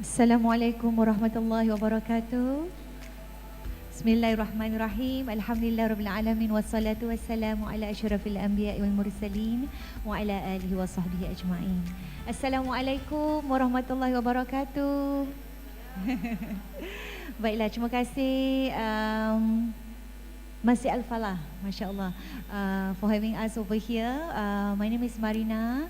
Assalamualaikum warahmatullahi wabarakatuh. Bismillahirrahmanirrahim. Alhamdulillah rabbil alamin wassalatu wassalamu ala asyrafil anbiya'i wal mursalin wa ala alihi wa sahbihi ajma'in. Assalamualaikum warahmatullahi wabarakatuh. Baiklah, terima kasih Masjid Al-Falah, masya-Allah, for having us over here. My name is Marina.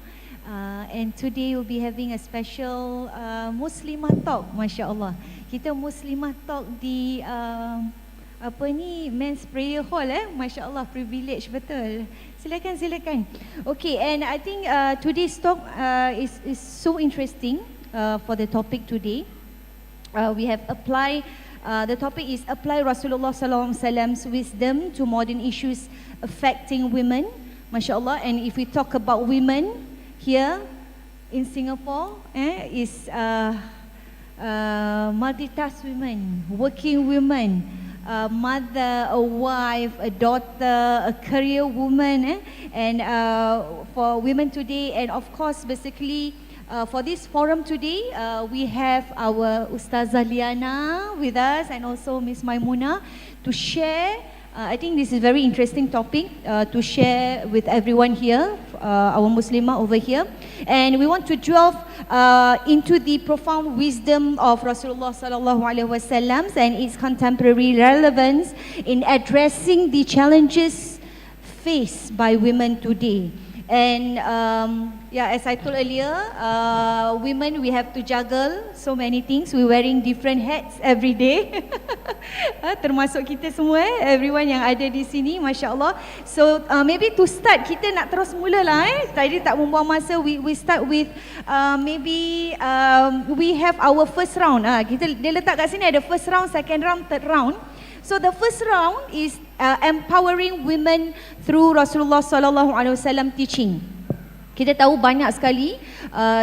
And today we'll be having a special Muslimah talk, masya-Allah. Kita Muslimah talk di apa ni, Men's Prayer Hall, masya-Allah, privilege betul. Silakan. Okay, and I think today's talk is so interesting for the topic today. We have applied the topic is apply Rasulullah s.a.w.'s wisdom to modern issues affecting women, masya-Allah. And if we talk about women here in Singapore, is multitask women, working women, a mother, a wife, a daughter, a career woman, and for women today. And of course, basically, for this forum today, we have our Ustazah Liana with us and also Miss Maimuna to share. I think this is a very interesting topic to share with everyone here, our Muslimah over here. And we want to delve into the profound wisdom of Rasulullah s.a.w. and its contemporary relevance in addressing the challenges faced by women today. And as I told earlier, women, we have to juggle so many things. We're wearing different hats every day. Termasuk kita semua, everyone yang ada di sini, masya-Allah. So maybe to start, kita nak terus mula lah. Tadi tak membuang masa. We start with maybe we have our first round. Dia letak kat sini ada first round, second round, third round. So the first round is empowering women through Rasulullah s.a.w. teaching. Kita tahu banyak sekali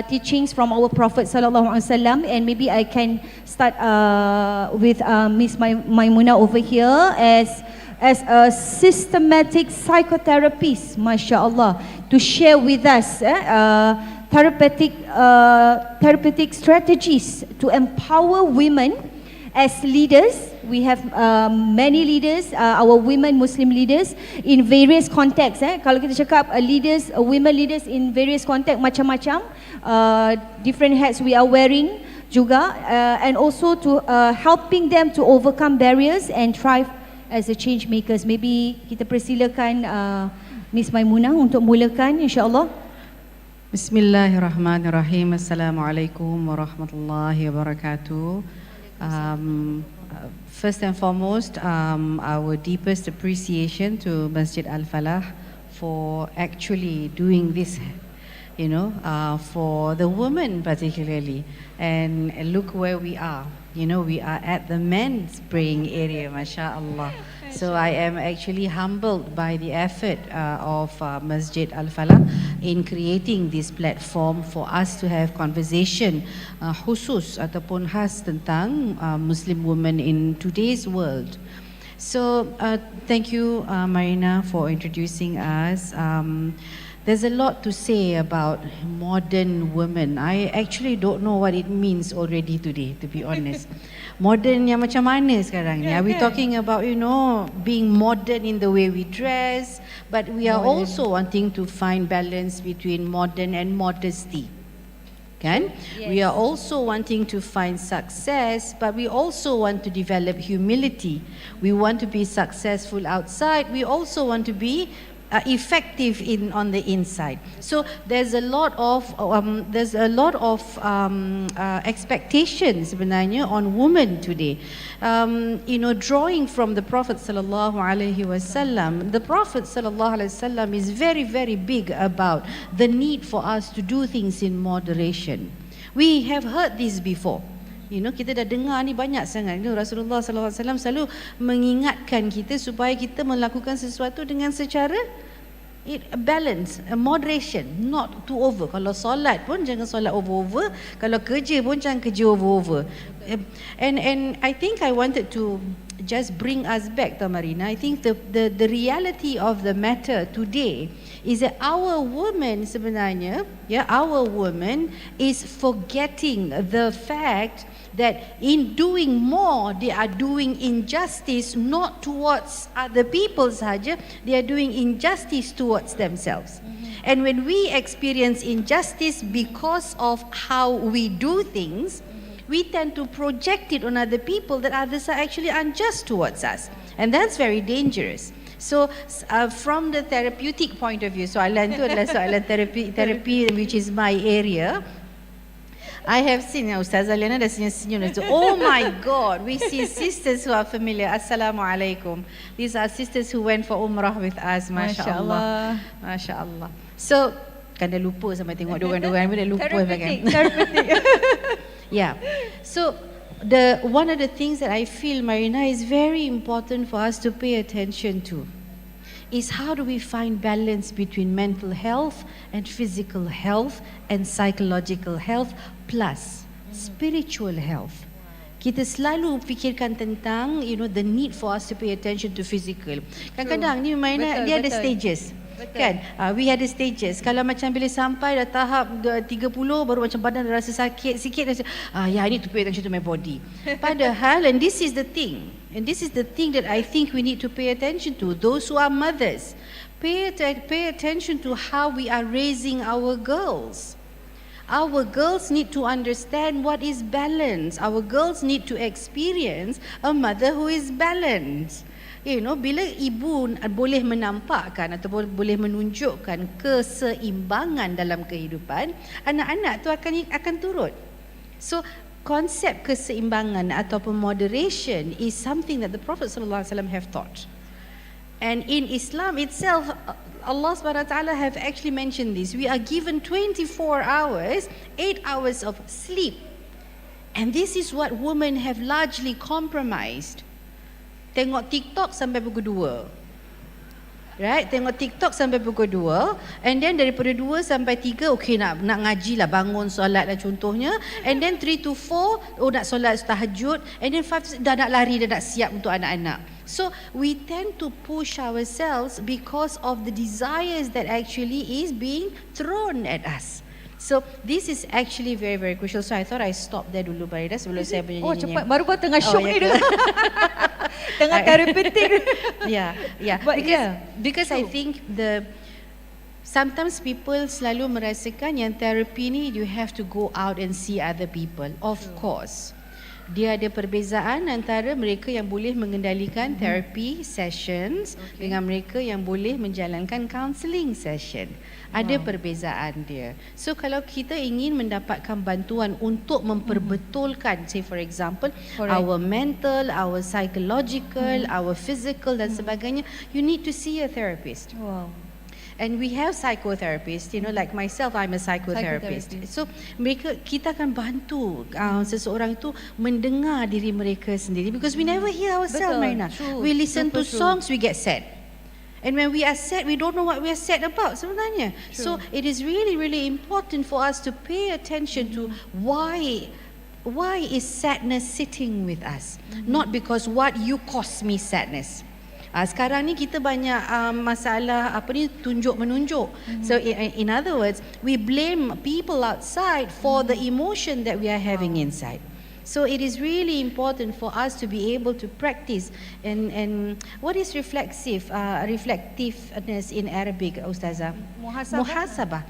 teachings from our Prophet s.a.w. and maybe I can start with Miss Maimuna over here as a systematic psychotherapist, masya-Allah, to share with us therapeutic strategies to empower women as leaders. We have many leaders, our women Muslim leaders in various contexts. Kalau kita cakap leaders, women leaders in various contexts, macam-macam, different hats we are wearing juga, and also to helping them to overcome barriers and thrive as a change makers. Maybe kita persilakan Miss Maimunah untuk mulakan, insya-Allah. Bismillahirrahmanirrahim. Assalamualaikum warahmatullahi wabarakatuh. First and foremost, our deepest appreciation to Masjid Al-Falah for actually doing this, for the women particularly. And look where we are. We are at the men's praying area, masya-Allah. So I am actually humbled by the effort of Masjid Al-Falah in creating this platform for us to have conversation khusus ataupun khas tentang Muslim women in today's world. So thank you Marina for introducing us. There's a lot to say about modern women. I actually don't know what it means already today, to be honest. Modern yang macam mana sekarang ni? Are we talking about, being modern in the way we dress, but we are also wanting to find balance between modern and modesty. Kan? Yes. We are also wanting to find success, but we also want to develop humility. We want to be successful outside. We also want to be effective on the inside. So there's a lot of expectations sebenarnya on women today. Drawing from the Prophet sallallahu alaihi wasallam, the Prophet sallallahu alaihi wasallam is very, very big about the need for us to do things in moderation. We have heard this before. Kita dah dengar ni banyak sangat. Rasulullah sallallahu alaihi wasallam selalu mengingatkan kita supaya kita melakukan sesuatu dengan secara balance, moderation, not too over. Kalau solat pun jangan solat over, kalau kerja pun jangan kerja over. And I think I wanted to just bring us back, Tamarina. I think the reality of the matter today is that our women sebenarnya, our women is forgetting the fact that in doing more, they are doing injustice not towards other people sahaja, they are doing injustice towards themselves. And when we experience injustice because of how we do things, we tend to project it on other people, that others are actually unjust towards us. And that's very dangerous. So from the therapeutic point of view, soalan tu adalah soalan therapy which is my area. I have seen, Ustazah Liana dah senyum-senyum. Oh my God, we see sisters who are familiar. Assalamualaikum. These are sisters who went for umrah with us. Masya Allah. Masya Allah. So, kan dah lupa sampai tengok diorang-diorang pun dah lupa kan. Yeah. So, one of the things that I feel, Marina, is very important for us to pay attention to is how do we find balance between mental health and physical health and psychological health plus spiritual health. Kita selalu fikirkan tentang the need for us to pay attention to physical. Kadang-kadang ni Marina, dia ada stages. Kan? We had the stages. Kalau macam bila sampai dah tahap 30 baru macam badan dah rasa sakit sikit, I need to pay attention to my body. Padahal, and this is the thing that I think we need to pay attention to, those who are mothers. Pay attention to how we are raising our girls. Our girls need to understand what is balance. Our girls need to experience a mother who is balanced. Bila ibu boleh menampakkan ataupun boleh menunjukkan keseimbangan dalam kehidupan, anak-anak tu akan turut. So konsep keseimbangan ataupun moderation is something that the Prophet sallallahu alaihi wasallam have taught. And in Islam itself, Allah subhanahu wa ta'ala have actually mentioned this. We are given 24 hours, 8 hours of sleep. And this is what women have largely compromised. Tengok TikTok sampai pukul 2. Right? Tengok TikTok sampai pukul 2. And then daripada 2 sampai 3, okay nak ngaji lah, bangun solat lah contohnya. And then 3 to 4, nak solat tahajud. And then 5, dah nak lari, dah nak siap untuk anak-anak. So we tend to push ourselves because of the desires that actually is being thrown at us. So this is actually very, very crucial. So I thought I stop there dulu, Farida, sebelum saya bernyanyi. Oh cepat, baru tengah shock ni dulu. Tengah therapeutic. Yeah. Because I think sometimes people selalu merasakan yang therapy ni you have to go out and see other people. Of course. Dia ada perbezaan antara mereka yang boleh mengendalikan therapy sessions dengan mereka yang boleh menjalankan counselling session. Ada perbezaan dia. So kalau kita ingin mendapatkan bantuan untuk memperbetulkan, say for example, our mental, our psychological, our physical dan sebagainya, you need to see a therapist. Wow. And we have psychotherapists, like myself, I'm a psychotherapist. So kita akan bantu seseorang itu mendengar diri mereka sendiri, because we never hear ourselves, Marina. We listen to songs, we get sad. And when we are sad, we don't know what we are sad about sebenarnya. So it is really, really important for us to pay attention to why is sadness sitting with us? Not because what you caused me sadness. Sekarang ni kita banyak masalah tunjuk menunjuk. So in other words, we blame people outside for the emotion that we are having inside. So it is really important for us to be able to practice. And what is reflectiveness in Arabic, Ustazah? Muhasabah.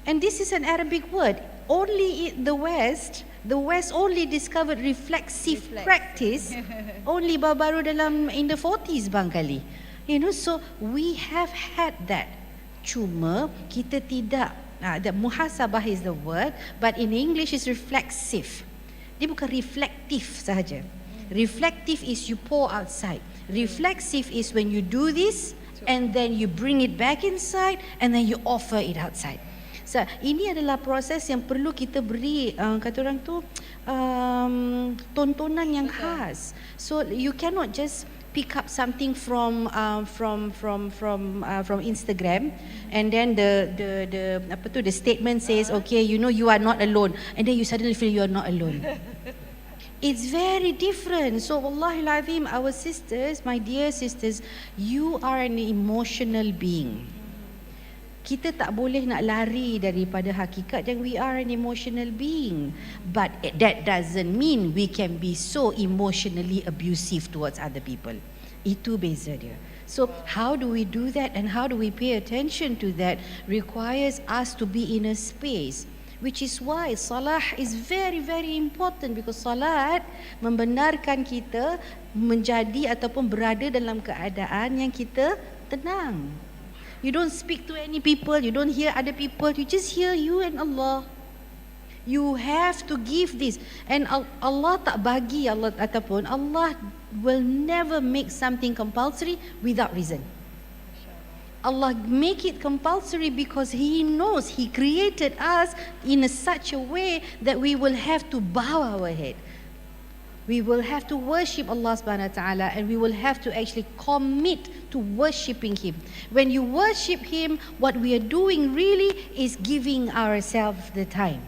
And this is an Arabic word. Only the West only discovered reflexive practice only baru dalam in the 40s bangkali. So we have had that. Cuma kita tidak. The muhasabah is the word, but in English is reflexive. Dia bukan reflective sahaja. Reflective is you pour outside. Reflexive is when you do this and then you bring it back inside and then you offer it outside. So, ini adalah proses yang perlu kita beri kata orang tu tontonan yang khas. So you cannot just pick up something from Instagram and then the statement says, okay, you are not alone, and then you suddenly feel you are not alone. It's very different. So Wallahi Azim, our sisters, my dear sisters, you are an emotional being. Kita tak boleh nak lari daripada hakikat yang we are an emotional being. But that doesn't mean we can be so emotionally abusive towards other people. Itu beza dia. So how do we do that and how do we pay attention to that requires us to be in a space. Which is why salah is very very important, because salat membenarkan kita menjadi ataupun berada dalam keadaan yang kita tenang. You don't speak to any people, you don't hear other people, you just hear you and Allah. You have to give this, and Allah tak bagi Allah ataupun Allah will never make something compulsory without reason. Allah make it compulsory because He knows He created us in such a way that we will have to bow our head. We will have to worship Allah subhanahu wa ta'ala, and we will have to actually commit to worshipping Him. When you worship Him, what we are doing really is giving ourselves the time.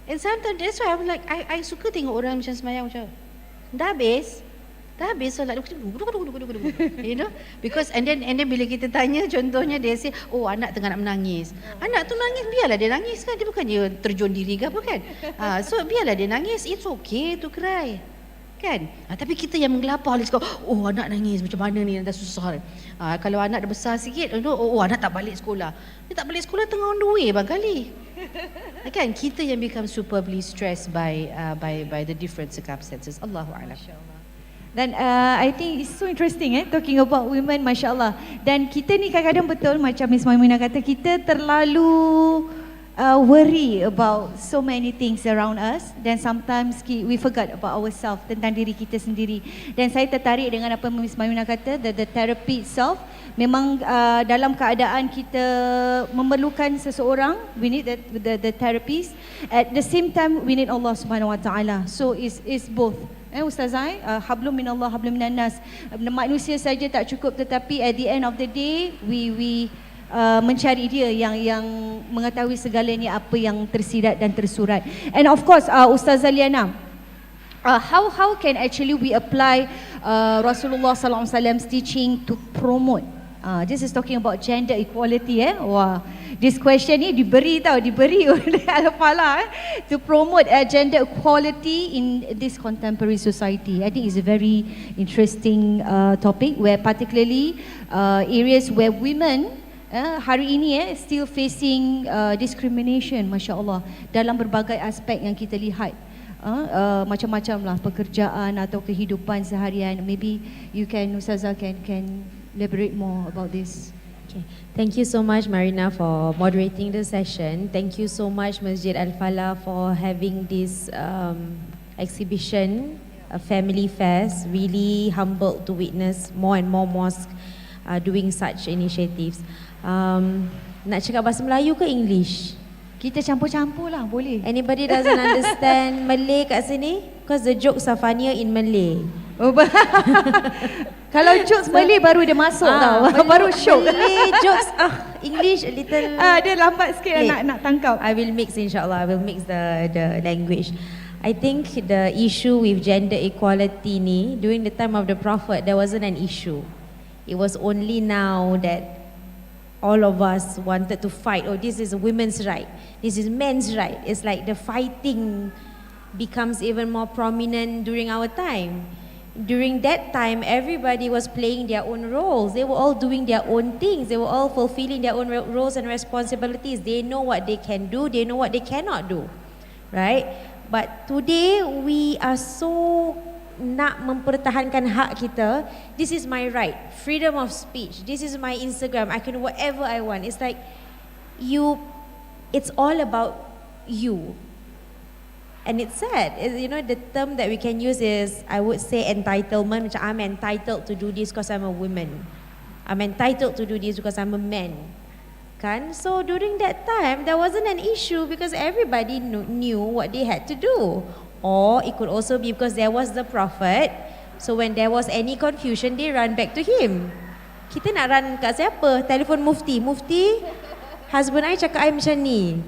And sometimes that's why I'm like, I suka tengok orang macam semayang macam, dah habis solat, you know, because and then bila kita tanya, contohnya dia say, oh anak tengah nak menangis. Anak tu nangis, biarlah dia nangis kan, dia bukannya terjun diri ke apa kan. So biarlah dia nangis, it's okay to cry kan. Tapi kita yang menggelapar, cakap, oh anak nangis macam mana ni, dah susah. Kalau anak dah besar sikit, oh anak tak balik sekolah. Dia tak balik sekolah tengah on the way barangkali. Kan kita yang become superbly stressed by the different circumstances. Allahu a'lam. Dan I think it's so interesting talking about women, Masya Allah. Dan kita ni kadang-kadang betul macam Miss Maimunah kata, kita terlalu worry about so many things around us, dan sometimes we forget about ourselves, tentang diri kita sendiri. Dan saya tertarik dengan apa Miss Maimunah kata, the therapy itself. Memang dalam keadaan kita memerlukan seseorang, we need the therapist. At the same time we need Allah Subhanahu Wa Taala. So it's both. Ustazah, hablum minallah hablum minannas. Manusia saja tak cukup, tetapi at the end of the day we mencari dia yang mengetahui segalanya, apa yang tersirat dan tersurat. And of course Ustazah Liana, how can actually we apply Rasulullah sallallahu alaihi wasallam's teaching to promote, this is talking about gender equality. Wah, this question ni diberi oleh Al-Falah to promote gender equality in this contemporary society. I think it's a very interesting topic, where particularly areas where women hari ini still facing discrimination, Masya Allah, dalam berbagai aspek yang kita lihat. Macam-macam lah, pekerjaan atau kehidupan seharian. Maybe you can, Ustazah can elaborate more about this. Okay. Thank you so much, Marina, for moderating the session. Thank you so much, Masjid Al-Falah, for having this exhibition, a family fest. Really humbled to witness more and more mosques doing such initiatives. Nak cakap bahasa Melayu ke English? Kita campur-campur lah, boleh. Anybody doesn't understand Malay kat sini? Because the jokes are funnier in Malay. Kalau jokes Malay baru dia masuk tau. Baru show. Malay jokes, English a little. Dia lambat sikit nak tangkap. I will mix, insyaAllah. I will mix the language. I think the issue with gender equality ni, during the time of the Prophet, there wasn't an issue. It was only now that all of us wanted to fight. Oh, this is a women's right, this is men's right. It's like the fighting becomes even more prominent during our time. During that time, everybody was playing their own roles. They were all doing their own things. They were all fulfilling their own roles and responsibilities. They know what they can do, they know what they cannot do, right? But today we are so nak mempertahankan hak kita. This is my right, freedom of speech. This is my Instagram. I can do whatever I want. It's like it's all about you. And it's sad. You know, the term that we can use is, I would say, entitlement. Macam I'm entitled to do this because I'm a woman. I'm entitled to do this because I'm a man. Kan? So during that time, there wasn't an issue because everybody knew what they had to do. Or it could also be because there was the Prophet. So when there was any confusion, they run back to him. Kita nak run kat siapa? Telefon Mufti. Mufti, husband I cakap I macam ni.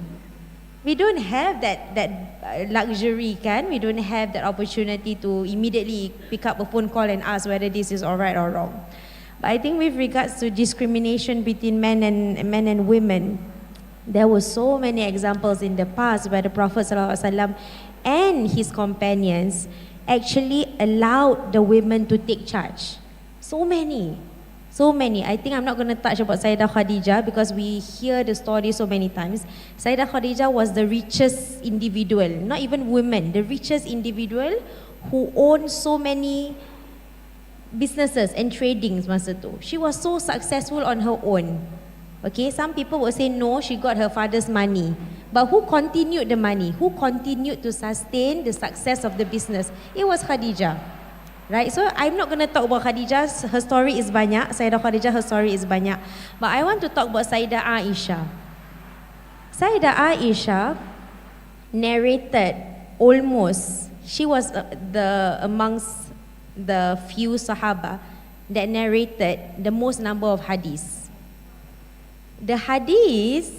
We don't have that luxury, kan? We don't have that opportunity to immediately pick up a phone call and ask whether this is all right or wrong. But I think with regards to discrimination between men and women, there were so many examples in the past where the Prophet ﷺ and his companions actually allowed the women to take charge. So many. I think I'm not going to touch about Sayyidah Khadijah because we hear the story so many times. Sayyidah Khadijah was the richest individual, not even women, the richest individual who owned so many businesses and tradings masa tu. She was so successful on her own. Okay, some people would say no, she got her father's money. But who continued the money? Who continued to sustain the success of the business? It was Khadijah. Right, so I'm not going to talk about Khadijah, her story is banyak. Sayyidah Khadijah, her story is banyak. But I want to talk about Sayyidah Aisha. Sayyidah Aisha narrated almost, she was amongst the few Sahaba that narrated the most number of hadiths. The hadiths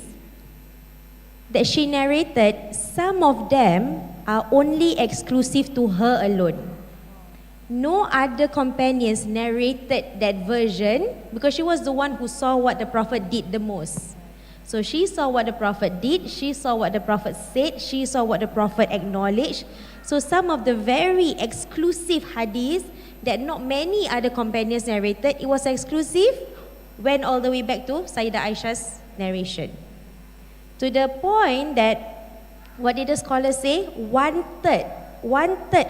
that she narrated, some of them are only exclusive to her alone. No other companions narrated that version because she was the one who saw what the Prophet did the most. So she saw what the Prophet did, she saw what the Prophet said, she saw what the Prophet acknowledged. So some of the very exclusive hadiths that not many other companions narrated, it was exclusive, went all the way back to Sayyidah Aisha's narration. To the point that, what did the scholars say? One third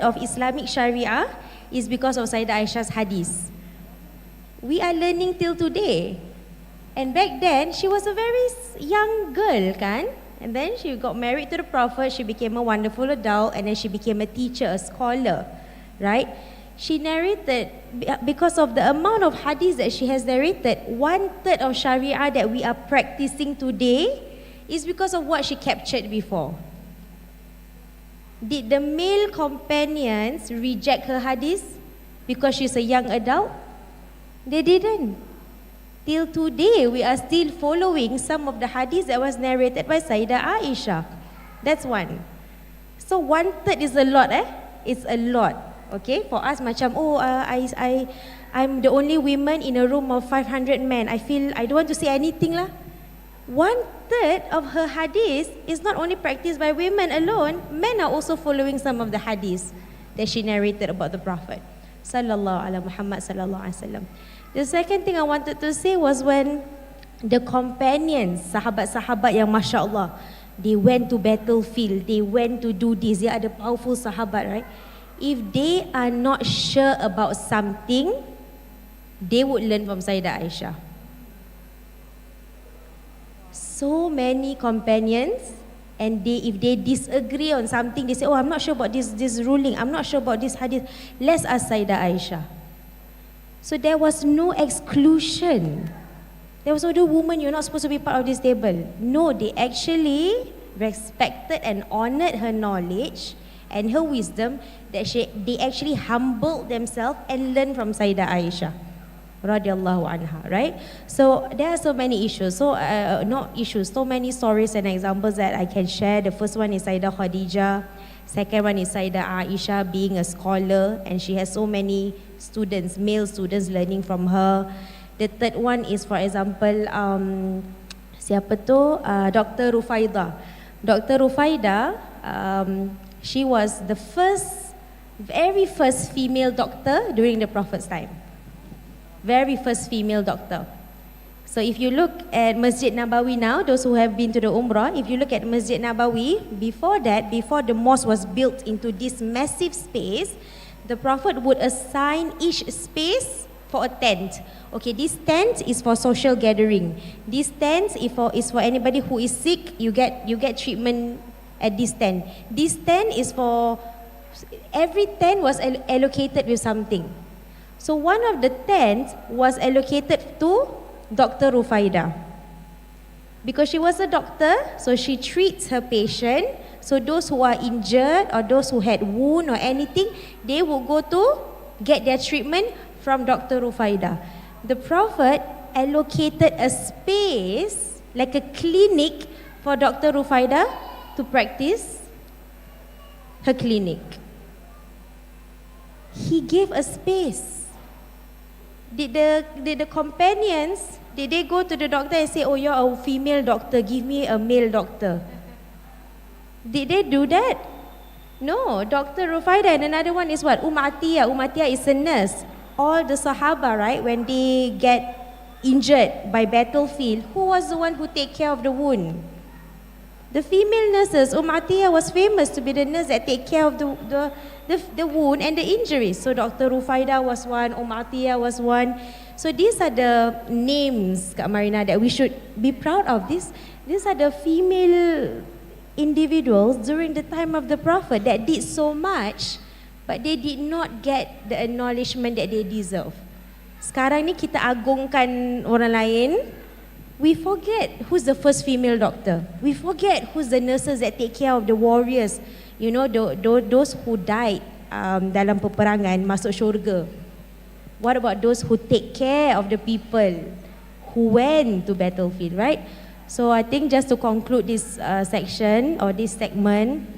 of Islamic Sharia is because of Sayyidah Aisha's hadith. We are learning till today. And back then, she was a very young girl, kan? And then she got married to the Prophet, she became a wonderful adult, and then she became a teacher, a scholar, right? She narrated, because of the amount of hadiths that she has narrated, 1/3 of Sharia that we are practicing today is because of what she captured before. Did the male companions reject her hadith because she's a young adult? They didn't. Till today, we are still following some of the hadiths that was narrated by Sayyidah Aisha. That's one. So 1/3 is a lot, It's a lot. Okay, for us macam, I'm the only woman in a room of 500 men. I feel I don't want to say anything lah. 1/3 of her hadith is not only practiced by women alone, men are also following some of the hadiths that she narrated about the Prophet sallallahu alaihi Muhammad sallallahu alaihi wasallam. The second thing I wanted to say was when the companions, sahabat-sahabat yang Masya Allah, they went to battlefield, they went to do this, they are the powerful sahabat, right? If they are not sure about something, they would learn from Sayyidah Aisha. So many companions, and if they disagree on something, they say, I'm not sure about this ruling, I'm not sure about this hadith, let's ask Sayyidah Aisha. So there was no exclusion. There was no woman, you're not supposed to be part of this table. No, they actually respected and honored her knowledge and her wisdom, that they actually humbled themselves and learned from Sayyidah Aisha radiyallahu anha, right? So there are so many issues, so many stories and examples that I can share. The first one is Sayyidah Khadijah, second one is Sayyidah Aisha being a scholar and she has so many students, male students learning from her. The third one is, for example, Dr. Rufaidah. Dr. Rufaidah, she was the very first female doctor during the Prophet's time. Very first female doctor. So if you look at Masjid Nabawi now, those who have been to the Umrah, if you look at Masjid Nabawi, before the mosque was built into this massive space, the Prophet would assign each space for a tent. Okay, this tent is for social gathering. This tent is for anybody who is sick, you get treatment at this tent. This tent is for, every tent was allocated with something. So one of the tents was allocated to Dr. Rufaidah. Because she was a doctor, so she treats her patient. So those who are injured or those who had wound or anything, they will go to get their treatment from Dr. Rufaidah. The Prophet allocated a space, like a clinic, for Dr. Rufaidah to practice her clinic. He gave a space. Did the companions, did they go to the doctor and say, oh, you're a female doctor, give me a male doctor? Did they do that? No. Dr. Rufaida, and another one is what? Atiyah. Atiyah is a nurse. All the Sahaba, right, when they get injured by battlefield, who was the one who take care of the wound? The female nurses. Atiyah was famous to be the nurse that take care of the wound and the injuries. So Dr. Rufaida was one, Atiyah was one. So these are the names, Kak Marina, that we should be proud of. These are the female individuals during the time of the Prophet that did so much, but they did not get the acknowledgement that they deserve. Sekarang ni kita agungkan orang lain. We forget who's the first female doctor. We forget who's the nurses that take care of the warriors. You know, those who died dalam peperangan masuk syurga. What about those who take care of the people who went to battlefield, right? So I think just to conclude this section or this segment,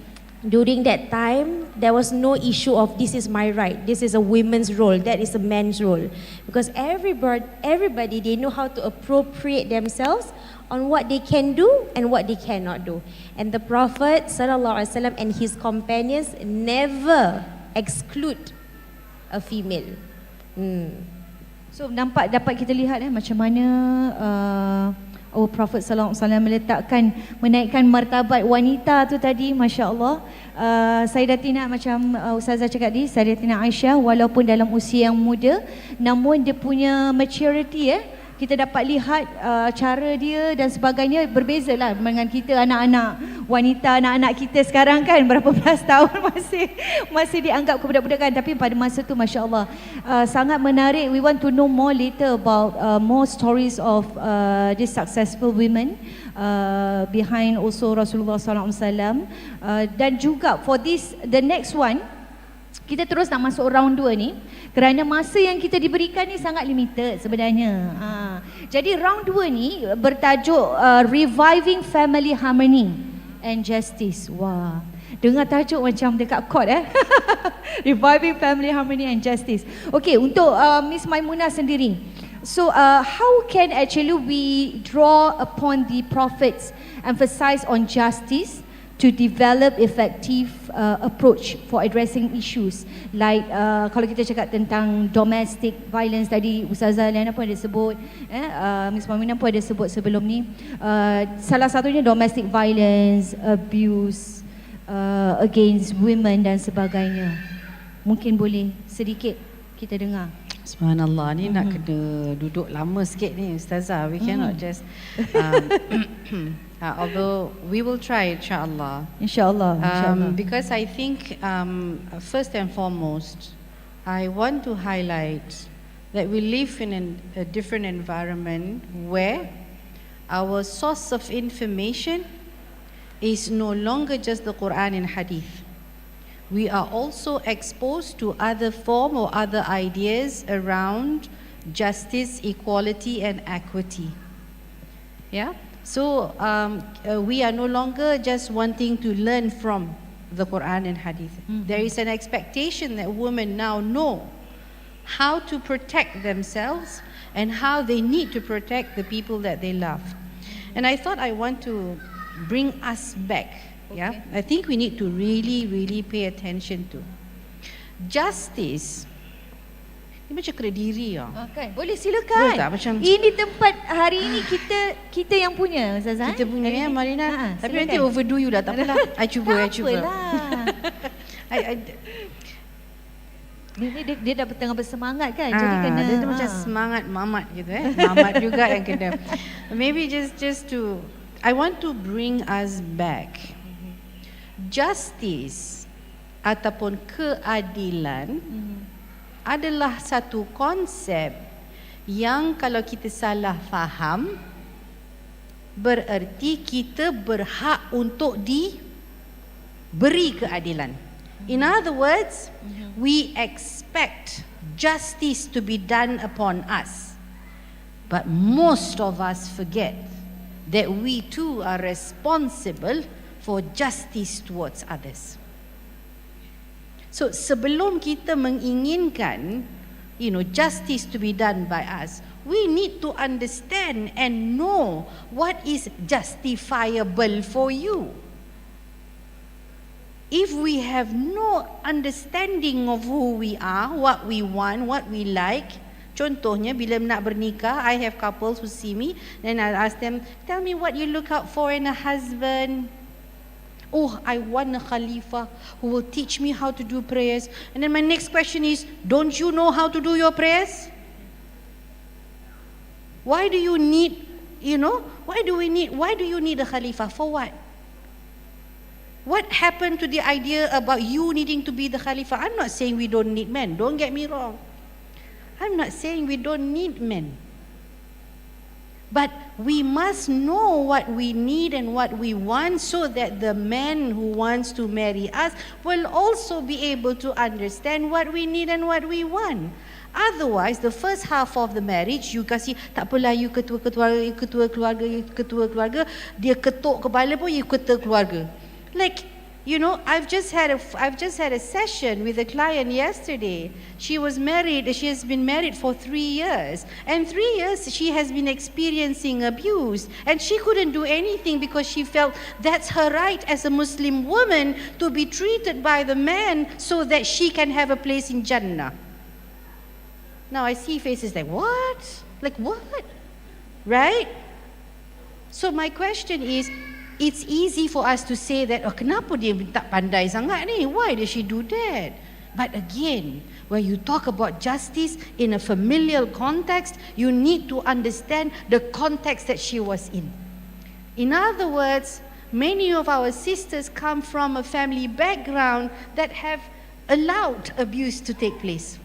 during that time, there was no issue of this is my right, this is a women's role, that is a man's role. Because everybody, they know how to appropriate themselves on what they can do and what they cannot do. And the Prophet ﷺ and his companions never exclude a female. So dapat kita lihat macam mana our Prophet sallallahu alaihi wasallam menaikkan martabat wanita tu tadi, masya-Allah. Sayyidatina, macam Ustazah cakap tadi, Sayyidatina Aisyah, walaupun dalam usia yang muda, namun dia punya maturity, kita dapat lihat cara dia dan sebagainya berbezalah dengan kita anak-anak wanita, anak-anak kita sekarang kan berapa belas tahun masih dianggap kebudak-budakan, tapi pada masa tu masya-Allah sangat menarik. We want to know more later about more stories of these successful women behind also Rasulullah sallallahu alaihi wasallam, dan juga for this the next one. Kita terus nak masuk round 2 ni kerana masa yang kita diberikan ni sangat limited sebenarnya. Jadi round 2 ni bertajuk Reviving Family Harmony and Justice. Wah, dengar tajuk macam dekat court Reviving Family Harmony and Justice. Okay, untuk Miss Maimunah sendiri. So how can actually we draw upon the Prophet's emphasis on justice to develop effective approach for addressing issues like kalau kita cakap tentang domestic violence tadi, Ustazah Liana pun ada sebut, Miss Maminah pun ada sebut sebelum ni, salah satunya domestic violence, abuse against women dan sebagainya. Mungkin boleh sedikit kita dengar. Subhanallah, ni nak kena duduk lama sikit ni Ustazah. We cannot just although we will try insyaAllah. InsyaAllah. Because I think first and foremost, I want to highlight that we live in a different environment where our source of information is no longer just the Quran and Hadith. We are also exposed to other form or other ideas around justice, equality and equity. Yeah? So we are no longer just wanting to learn from the Quran and Hadith. There is an expectation that women now know how to protect themselves and how they need to protect the people that they love. And I thought I want to bring us back. Yeah, I think we need to really pay attention to justice. Ini macam kena diri kan? Boleh silakan. Boleh tak? Macam ini tempat hari ini kita yang punya, Ustazah. Kita punya Marina. Tapi silakan. nanti overdo you dah. Tak apalah. I cuba. Dia dah tengah bersemangat kan, jadi kena dia macam semangat mamat gitu mamat juga yang kena. Maybe just to, I want to bring us back. Justice ataupun keadilan adalah satu konsep yang kalau kita salah faham, bererti kita berhak untuk diberi keadilan. In other words, we expect justice to be done upon us. But most of us forget that we too are responsible for justice towards others. So sebelum kita menginginkan, justice to be done by us, we need to understand and know what is justifiable for you. If we have no understanding of who we are, what we want, what we like, contohnya bila nak bernikah, I have couples who see me, then I'll ask them, tell me what you look out for in a husband. Oh, I want a Khalifa who will teach me how to do prayers. And then my next question is, don't you know how to do your prayers? Why do you need, why do you need a Khalifa? For what? What happened to the idea about you needing to be the Khalifa? I'm not saying we don't need men. Don't get me wrong. I'm not saying we don't need men. But we must know what we need and what we want so that the man who wants to marry us will also be able to understand what we need and what we want. Otherwise, the first half of the marriage, you kasih, tak apalah, you ketua keluarga, dia ketuk kepala pun, you ketua keluarga. Like, I've just had a session with a client yesterday. She was married, she has been married for 3 years. And 3 years she has been experiencing abuse. And she couldn't do anything because she felt that's her right as a Muslim woman to be treated by the man so that she can have a place in Jannah. Now I see faces like, what? Like what? Right? So my question is, it's easy for us to say that, oh, kenapa dia tak pandai sangat ni? Why did she do that? But again, when you talk about justice in a familial context, you need to understand the context that she was in. In other words, many of our sisters come from a family background that have allowed abuse to take place.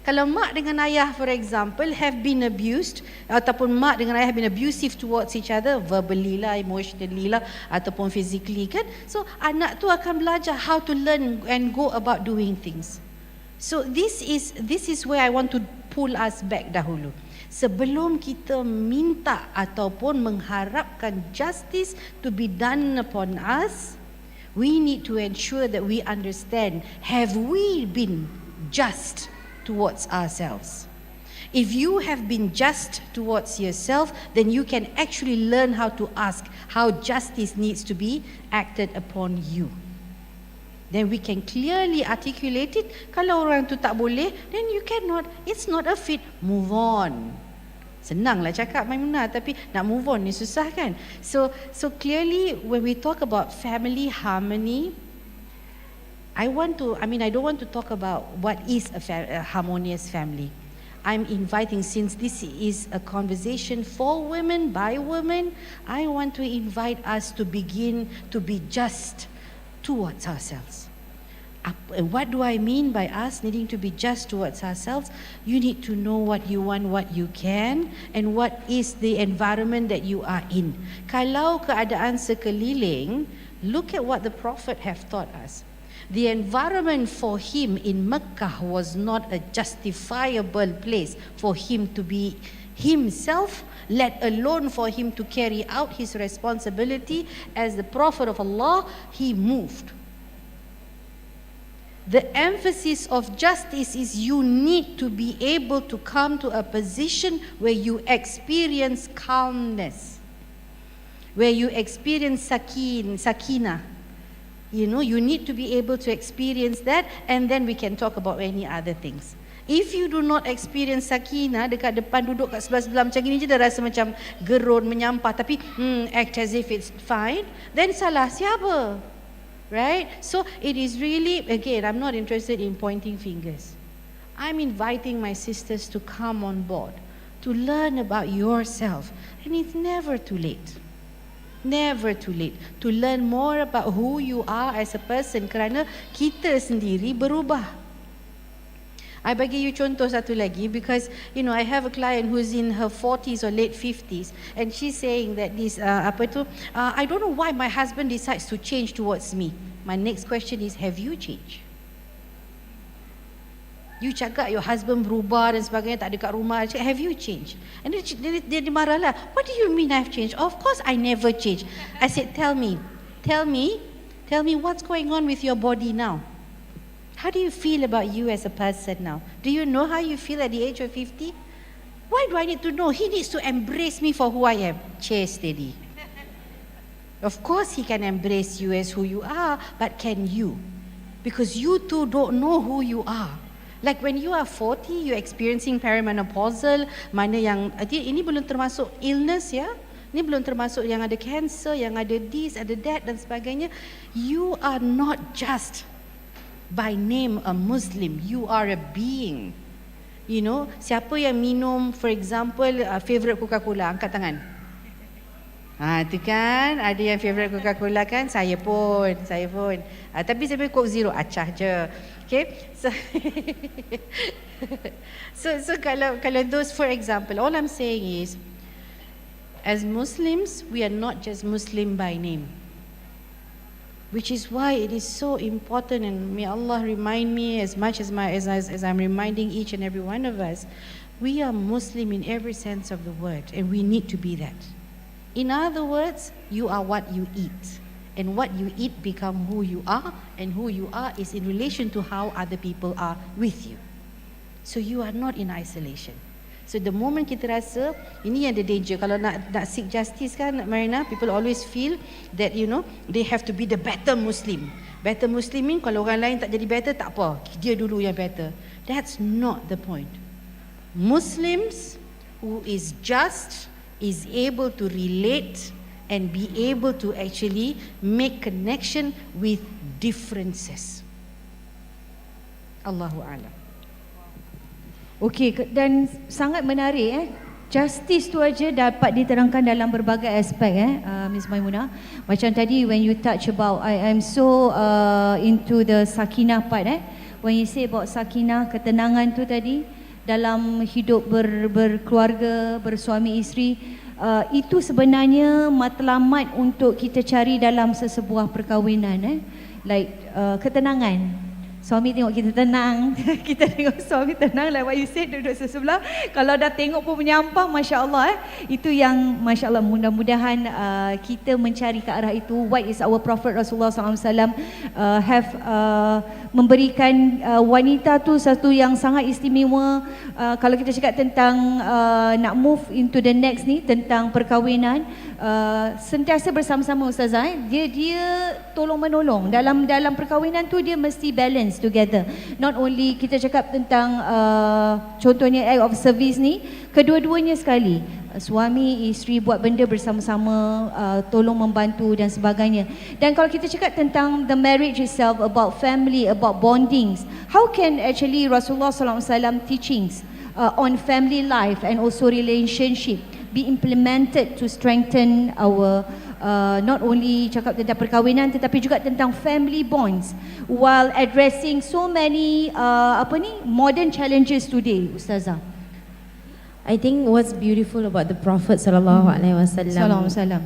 Kalau mak dengan ayah, for example, have been abused, ataupun mak dengan ayah have been abusive towards each other, verbally lah, emotionally lah, ataupun physically kan, so anak tu akan belajar how to learn and go about doing things. So this is where I want to pull us back dahulu. Sebelum kita minta ataupun mengharapkan justice to be done upon us, we need to ensure that we understand, have we been just towards ourselves? If you have been just towards yourself, then you can actually learn how to ask how justice needs to be acted upon you. Then we can clearly articulate it. Kalau orang tu tak boleh, then you cannot, it's not a fit, move on. Senanglah cakap Maimunah, tapi nak move on ni susah kan? So clearly when we talk about family harmony, I don't want to talk about what is a harmonious family. I'm inviting, since this is a conversation for women, by women, I want to invite us to begin to be just towards ourselves. What do I mean by us needing to be just towards ourselves? You need to know what you want, what you can, and what is the environment that you are in. Kalau keadaan sekeliling, look at what the Prophet have taught us. The environment for him in Mecca was not a justifiable place for him to be himself, let alone for him to carry out his responsibility as the Prophet of Allah. He moved. The emphasis of justice is you need to be able to come to a position where you experience calmness, where you experience sakinah. You need to be able to experience that, and then we can talk about any other things. If you do not experience sakinah, dekat depan duduk kat sebelah-sebelah macam gini je dah rasa macam gerun, menyampah, tapi act as if it's fine, then salah siapa? Right? So it is really, again, I'm not interested in pointing fingers. I'm inviting my sisters to come on board, to learn about yourself, and it's never too late. Never too late to learn more about who you are as a person, kerana kita sendiri berubah. I bagi you contoh satu lagi, because I have a client who's in her 40s or late 50s, and she's saying that this I don't know why my husband decides to change towards me. My next question is, have you changed? You cakap your husband berubah dan sebagainya, tak ada kat rumah. Cakap, have you changed? And dia marah lah. What do you mean I've changed? Of course I never changed. I said, tell me, Tell me what's going on with your body now. How do you feel about you as a person now? Do you know how you feel at the age of 50? Why do I need to know? He needs to embrace me for who I am. Chair steady. Of course he can embrace you as who you are, but can you? Because you too don't know who you are. Like when you are 40, you're experiencing perimenopausal, mana yang, ini belum termasuk illness ya. Ini belum termasuk yang ada cancer, yang ada this, ada that dan sebagainya. You are not just by name a Muslim, you are a being. You know, siapa yang minum, for example, favorite Coca-Cola, angkat tangan. Tu kan, ada yang favorite Coca-Cola kan, saya pun. Tapi saya Coke Zero, acah je. Okay, so kalau those, for example, all I'm saying is, as Muslims, we are not just Muslim by name. Which is why it is so important, and may Allah remind me as much as I'm reminding each and every one of us, we are Muslim in every sense of the word, and we need to be that. In other words, you are what you eat, and what you eat become who you are, and who you are is in relation to how other people are with you. So you are not in isolation. So the moment kita rasa, ini yang the danger. Kalau nak seek justice kan, Marina, people always feel that, you know, they have to be the better Muslim. Better Muslimin, kalau orang lain tak jadi better, tak apa, dia dulu yang better. That's not the point. Muslims who is just, is able to relate and be able to actually make connection with differences. Allahu A'lam. Okey, dan sangat menarik justice tu aja dapat diterangkan dalam berbagai aspek Ms. Maimunah. Macam tadi when you touch about I'm so into the sakinah part when you say about sakinah, ketenangan tu tadi dalam hidup berkeluarga, bersuami isteri, itu sebenarnya matlamat untuk kita cari dalam sesebuah perkahwinan like ketenangan. Suami tengok kita tenang, kita tengok suami tenang, like what you said, duduk sebelah. Kalau dah tengok pun menyampah, Masya Allah itu yang Masya Allah, mudah-mudahan kita mencari ke arah itu. What is our Prophet Rasulullah SAW have memberikan wanita tu satu yang sangat istimewa. Kalau kita cakap tentang nak move into the next ni, tentang perkahwinan, sentiasa bersama-sama Ustazah. Dia tolong menolong dalam perkahwinan tu, dia mesti balance together. Not only kita cakap tentang contohnya act of service ni, kedua-duanya sekali, suami isteri buat benda bersama-sama, tolong membantu dan sebagainya. Dan kalau kita cakap tentang the marriage itself, about family, about bondings, how can actually Rasulullah SAW teachings on family life and also relationship be implemented to strengthen our not only cakap tentang perkahwinan tetapi juga tentang family bonds while addressing so many modern challenges today, Ustazah? I think what's beautiful about the Prophet sallallahu alaihi wasallam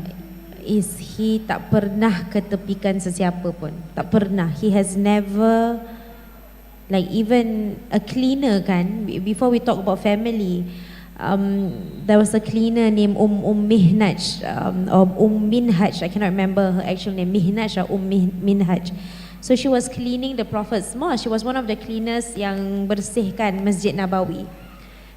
is he tak pernah ketepikan sesiapa pun. Tak pernah. He has never, like even a cleaner kan, before we talk about family, there was a cleaner named Mihnaj or Minhaj, I cannot remember her actual name, Mihnaj or Minhaj. So she was cleaning the Prophet's mosque. She was one of the cleaners yang bersihkan Masjid Nabawi.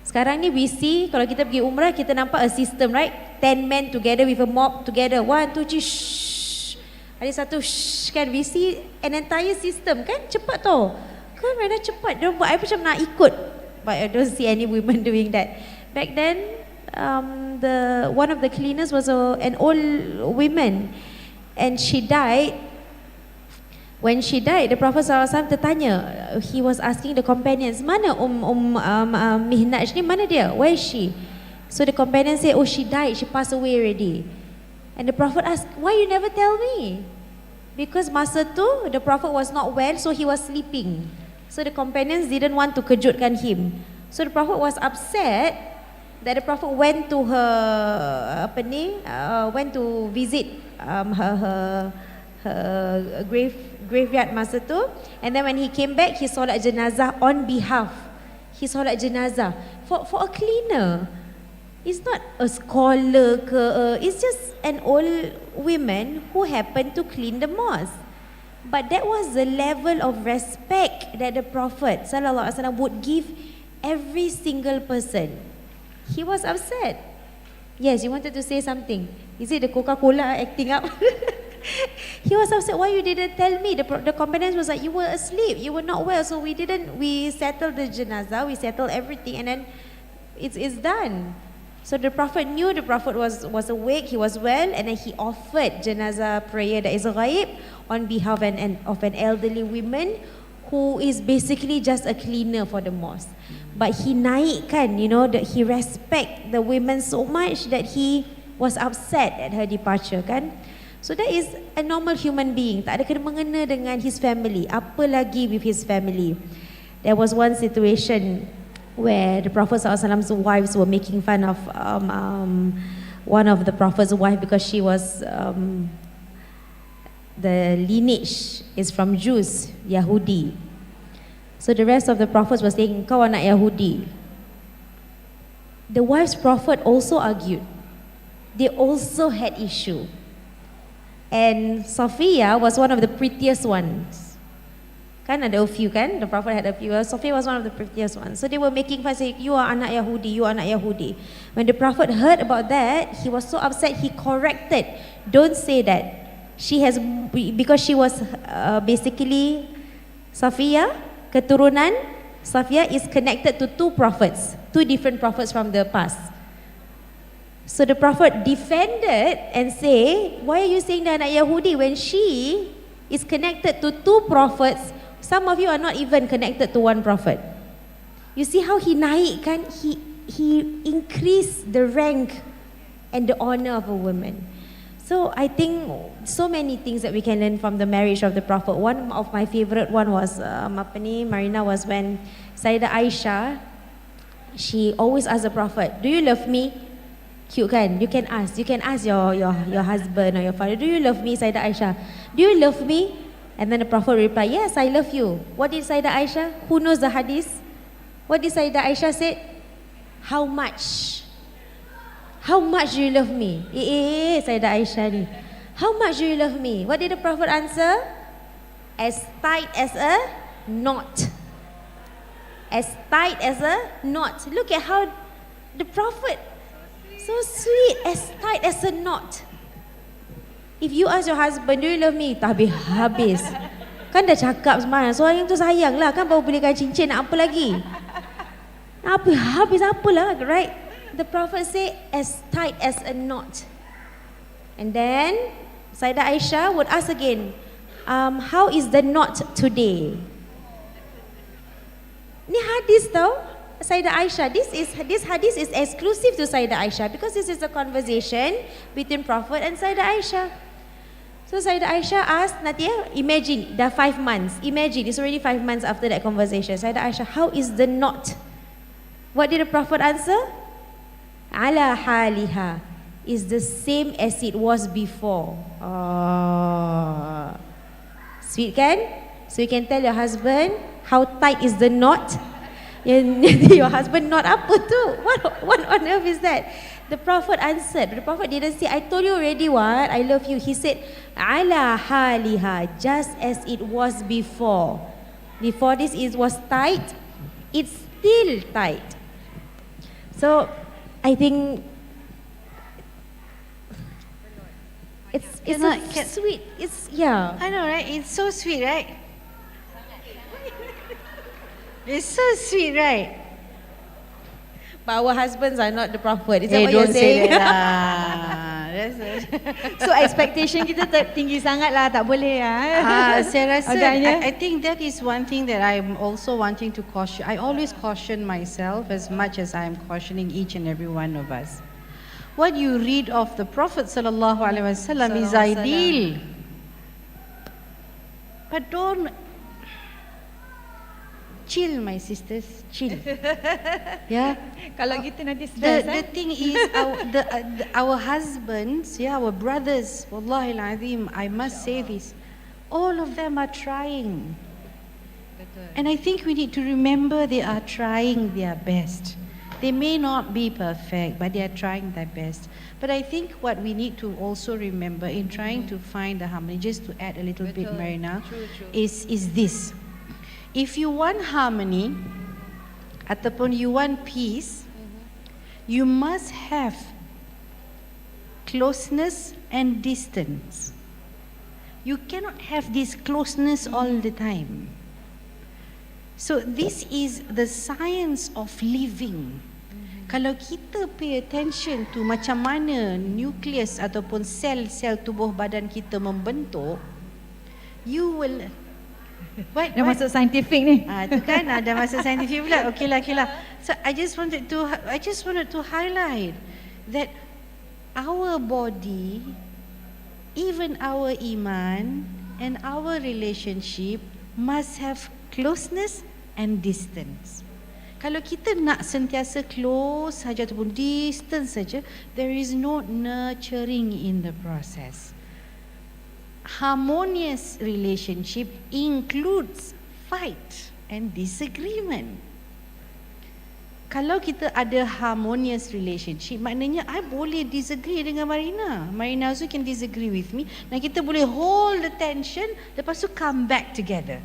Sekarang ni we see, kalau kita pergi umrah, kita nampak a system, right? 10 men together with a mop together. 1, 2, 3, shh. Ada satu shh kan. We see an entire system kan. Cepat tu. Kan mereka cepat. Dia buat I macam nak ikut. But I don't see any women doing that. Back then, one of the cleaners was an old woman, and she died. When she died, the Prophet SAW tertanya. He was asking the companions, mana Mihnaj ni, mana dia? Where is she? So the companions say, oh, she died, she passed away already. And the Prophet asked, why you never tell me? Because masa tu, the Prophet was not well, so he was sleeping. So the companions didn't want to kejutkan him. So the Prophet was upset that the Prophet went to her went to visit her graveyard masa tu, and then when he came back, he solat jenazah on behalf. He solat jenazah for a cleaner. It's not a scholar ke, it's just an old women who happened to clean the mosque. But that was the level of respect that the Prophet ﷺ would give every single person. He was upset. Yes, you wanted to say something. Is it the Coca-Cola acting up? He was upset. Why you didn't tell me? The companions was like, you were asleep, you were not well, so we settled the janazah, we settled everything, and then it's done. So the Prophet knew the Prophet was awake, he was well, and then he offered janazah prayer that is ghaib on behalf of an elderly woman who is basically just a cleaner for the mosque. But he naikkan, that he respect the women so much that he was upset at her departure, kan? So that is a normal human being. Tak ada kena-mengena dengan his family. Apa lagi with his family. There was one situation where the Prophet ﷺ's wives were making fun of one of the Prophet's wife because she was the lineage is from Jews, Yahudi. So the rest of the prophets was saying, kau anak Yahudi. The wife's prophet also argued. They also had issue. And Sophia was one of the prettiest ones. Kan ada a few kan? The Prophet had a few. Sophia was one of the prettiest ones. So they were making fun, saying, you are anak Yahudi, you are anak Yahudi. When the Prophet heard about that, he was so upset, he corrected. Don't say that. Because she was basically Sophia, keturunan Sophia is connected to two prophets, two different prophets from the past. So the Prophet defended and say, why are you saying that anak Yahudi when she is connected to two prophets? Some of you are not even connected to one prophet. You see how he naikkan, he increased the rank and the honor of a woman. So I think so many things that we can learn from the marriage of the Prophet. One of my favorite one was Marina, was when Sayyidah Aisha, she always asked the Prophet, do you love me? Cute kan? You can ask your husband or your father, do you love me, Sayyidah Aisha? Do you love me? And then the Prophet replied, yes, I love you. What did Sayyidah Aisha? Who knows the hadith? What did Sayyidah Aisha say? How much? How much do you love me? Sayyidah Aisha ni. How much do you love me? What did the Prophet answer? As tight as a knot. As tight as a knot. Look at how the Prophet, so sweet, as tight as a knot. If you ask your husband, do you love me? Tak habis. Kan dah cakap semalam, seorang tu sayang lah, kan baru belikan cincin, nak apa lagi? Habis apalah, right? The Prophet say, as tight as a knot. And then, Sayyidah Aisha would ask again, how is the knot today? Ni hadis tau, Sayyidah Aisha. This hadith is exclusive to Sayyidah Aisha because this is a conversation between Prophet and Sayyidah Aisha. So Sayyidah Aisha asked Nadia, imagine, dah 5 months. Imagine, it's already 5 months after that conversation. Sayyidah Aisha, how is the knot? What did the Prophet answer? Ala haliha, is the same as it was before. Oh. Sweet kan? So you can tell your husband, how tight is the knot? Your husband knot apa tu? What on earth is that? The Prophet answered. The Prophet didn't say, I told you already what? I love you. He said, ala haliha, just as it was before. Before this it was tight, it's still tight. So I think it's sweet. It's, yeah. I know, right? It's so sweet, right? It's so sweet, right? But our husbands are not the Prophet. Is that what Don't you're saying? say that lah. So expectation kita tinggi sangat lah, tak boleh Saya rasa, agaknya. I think that is one thing that I'm also wanting to caution. I always caution myself as much as I'm cautioning each and every one of us. What you read of the Prophet sallallahu alaihi wasallam is ideal, but don't chill, my sisters, chill. Yeah. Kalau gitu nanti stress. The thing is, our husbands, our brothers, wallahi al-azim, I must say this, all of them are trying. And I think we need to remember they are trying their best. They may not be perfect, but they are trying their best. But I think what we need to also remember in trying to find the harmony, just to add a little bit, Marina, is this. If you want harmony, ataupun you want peace, you must have closeness and distance. You cannot have this closeness all the time. So this is the science of living. Kalau kita pay attention to macam mana nukleus ataupun sel-sel tubuh badan kita membentuk, you will... Dah masuk saintifik ni. Tu kan, dah masuk saintifik pula. Okay lah. So I just wanted to highlight that our body, even our iman and our relationship must have closeness and distance. Kalau kita nak sentiasa close saja ataupun distance saja, there is no nurturing in the process. Harmonious relationship includes fight and disagreement. Kalau kita ada harmonious relationship, maknanya I boleh disagree dengan Marina. Marina also can disagree with me. Dan kita boleh hold the tension, lepas tu come back together.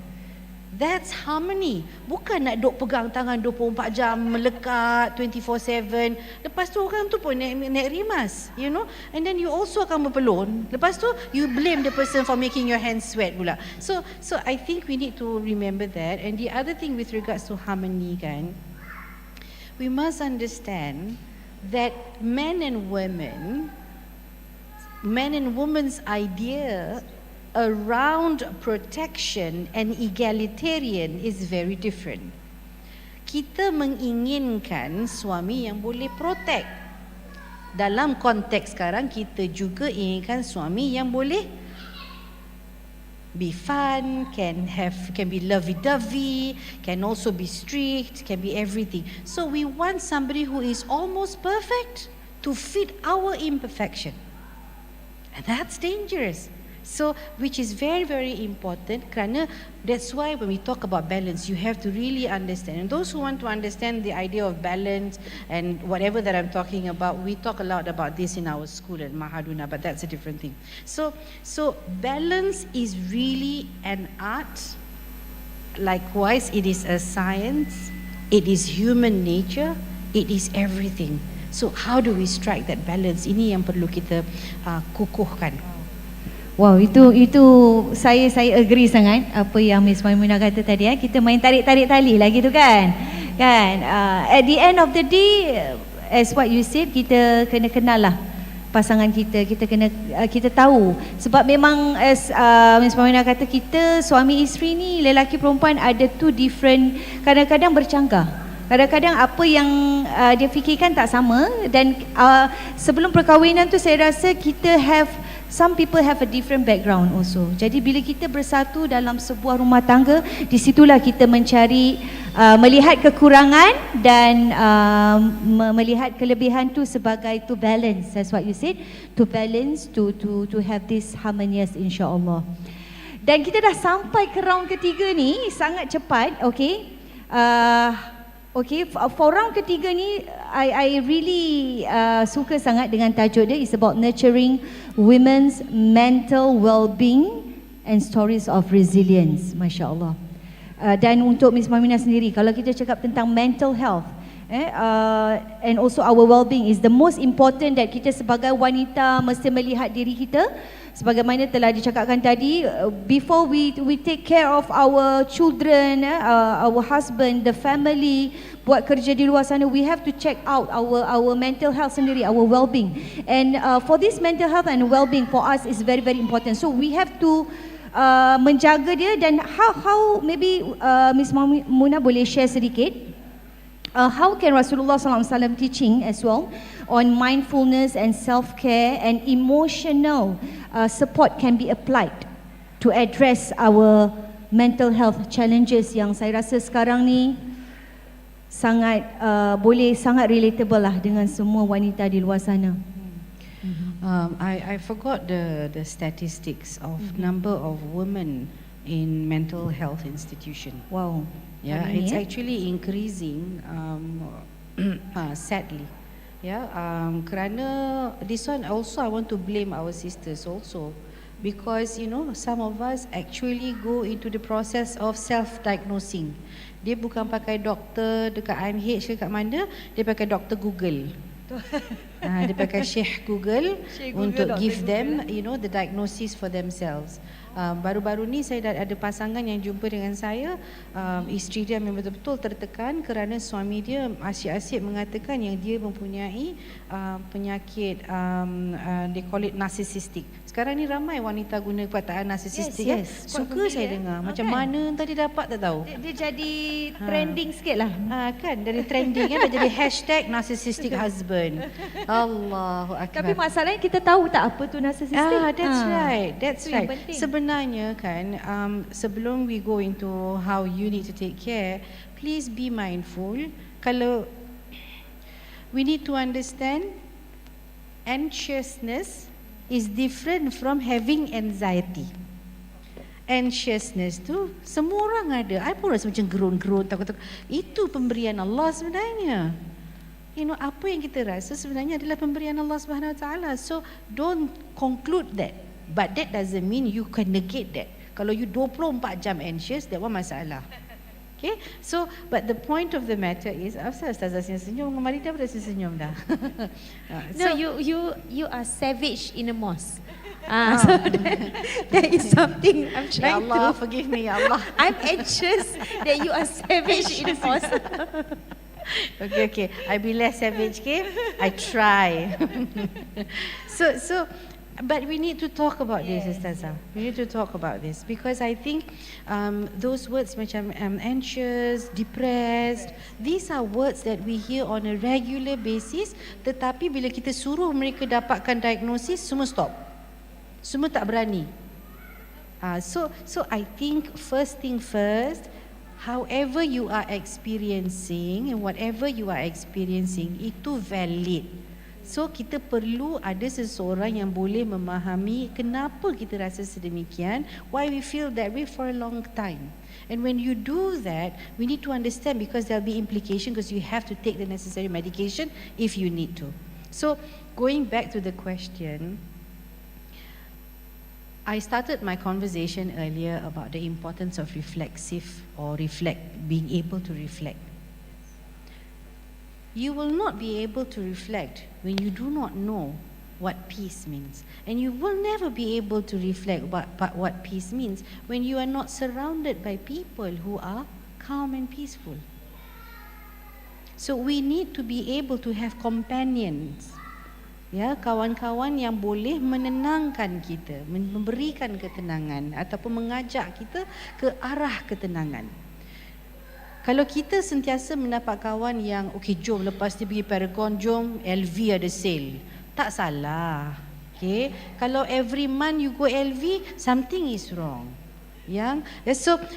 That's harmony. Bukan nak duk pegang tangan 24 jam, melekat 24/7. Lepas tu orang tu pun naik rimas, you know. And then you also akan berpelun. Lepas tu you blame the person for making your hands sweat pula. So I think we need to remember that. And the other thing with regards to harmony kan, we must understand that men and women's idea around protection and egalitarian is very different. Kita menginginkan suami yang boleh protect. Dalam konteks sekarang kita juga inginkan suami yang boleh be fun, can be lovey-dovey, can also be strict, can be everything. So we want somebody who is almost perfect to fit our imperfection. And that's dangerous. So, which is very, very important, kerana that's why when we talk about balance, you have to really understand. And those who want to understand the idea of balance and whatever that I'm talking about, we talk a lot about this in our school at Mahaduna, but that's a different thing. So balance is really an art. Likewise, it is a science. It is human nature. It is everything. So how do we strike that balance? Ini yang perlu kita kukuhkan. Wow, itu saya agree sangat apa yang Miss Maimunah kata tadi. Kita main tarik tali lagi tu kan. At the end of the day, as what you said, kita kena kenal lah pasangan kita. Kita tahu sebab memang as Miss Maimunah kata, kita suami isteri ni, lelaki perempuan ada two different, kadang-kadang bercanggah. Kadang-kadang apa yang dia fikirkan tak sama. Dan sebelum perkahwinan tu saya rasa some people have a different background also. Jadi bila kita bersatu dalam sebuah rumah tangga, di situlah kita mencari, melihat kekurangan dan melihat kelebihan tu sebagai to balance. That's what you said, to balance, to have this harmonious, insya-Allah. Dan kita dah sampai ke round ketiga ni sangat cepat, okay? Okay, for round ketiga ni, I really suka sangat dengan tajuk dia. It's about nurturing women's mental well-being and stories of resilience. Masya Allah. Dan untuk Miss Maminah sendiri, kalau kita cakap tentang mental health, and also our well-being is the most important, that kita sebagai wanita mesti melihat diri kita. Sebagaimana telah dicakapkan tadi, before we take care of our children, our husband, the family, buat kerja di luar sana, we have to check out our mental health sendiri, our well-being. And for this mental health and well-being for us is very, very important. So we have to menjaga dia. Dan how maybe Miss Muna boleh share sedikit, how can Rasulullah SAW teaching as well on mindfulness and self-care and emotional support can be applied to address our mental health challenges yang saya rasa sekarang ni sangat sangat relatable lah dengan semua wanita di luar sana. I forgot the statistics of number of women in mental health institution. Wow. Yeah, it's actually increasing. sadly. Kerana this one also I want to blame our sisters also, because some of us actually go into the process of self-diagnosing. Dia bukan pakai doktor dekat IMH ke kat mana, dia pakai doktor Google. Dia pakai Syekh Google untuk give them the diagnosis for themselves. Baru-baru ni saya dah ada pasangan yang jumpa dengan saya, isteri dia memang betul-betul tertekan kerana suami dia asyik-asyik mengatakan yang dia mempunyai penyakit they call it narcissistic. Sekarang ni ramai wanita guna perkataan narcissistic. Yes. Suka saya dengar. Macam mana tadi dapat tak tahu. Dia jadi trending sikit lah. Kan dari trending kan dah jadi hashtag narcissistic husband. Allahu Akbar. Tapi masalahnya kita tahu tak apa tu narcissistic? That's right. Sebenarnya kan, sebelum we go into how you need to take care, please be mindful. Kalau we need to understand, anxiousness is different from having anxiety. Anxiousness tu semua orang ada. I pun rasa macam gerun-gerun, takut-takut. Itu pemberian Allah sebenarnya. Apa yang kita rasa sebenarnya adalah pemberian Allah Subhanahu Wa Taala. So don't conclude that. But that doesn't mean you can negate that. Kalau you 24 jam anxious, that one masalah. Okay, so but the point of the matter is, Ustazah senyum, Mari dah senyum dah. No, you are savage in a mosque. So that is something I'm Ya trying Allah, to. forgive me, Ya Allah. I'm anxious that you are savage in a mosque. Okay, I be less savage, okay? I try. So, but we need to talk about this, Ustazah. We need to talk about this because I think those words macam anxious, depressed, these are words that we hear on a regular basis. Tetapi bila kita suruh mereka dapatkan diagnosis, semua stop. Semua tak berani. So I think first thing first, however you are experiencing and whatever you are experiencing, itu valid. So kita perlu ada seseorang yang boleh memahami kenapa kita rasa sedemikian, why we feel that way for a long time. And when you do that, we need to understand because there will be implication because you have to take the necessary medication if you need to. So going back to the question, I started my conversation earlier about the importance of being able to reflect. You will not be able to reflect when you do not know what peace means. And you will never be able to reflect what peace means when you are not surrounded by people who are calm and peaceful. So we need to be able to have companions. Kawan-kawan yang boleh menenangkan kita, memberikan ketenangan ataupun mengajak kita ke arah ketenangan. Kalau kita sentiasa mendapat kawan yang okay, jom lepas ni pergi Paragon, jom LV ada sale, tak salah. Okay, kalau every month you go LV, something is wrong.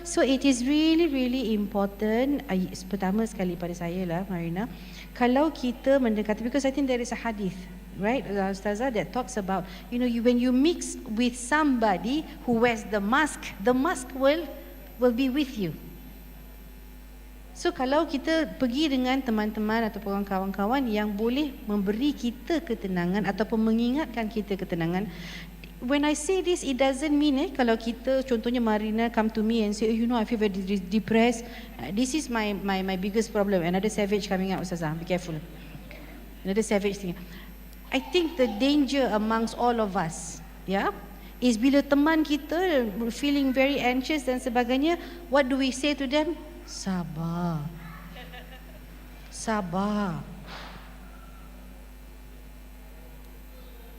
So it is really important. Pertama sekali pada saya lah, Marina, kalau kita mendekati, because I think there is a hadith, right, Ustazah, that talks about when you mix with somebody who wears the mask will be with you. So kalau kita pergi dengan teman-teman ataupun kawan-kawan yang boleh memberi kita ketenangan ataupun mengingatkan kita ketenangan. When I say this, it doesn't mean kalau kita, contohnya Marina come to me and say, I feel very depressed. This is my biggest problem. Another savage coming out, Ustazah. Be careful. Another savage thing. I think the danger amongst all of us, is bila teman kita feeling very anxious dan sebagainya, what do we say to them? Sabar.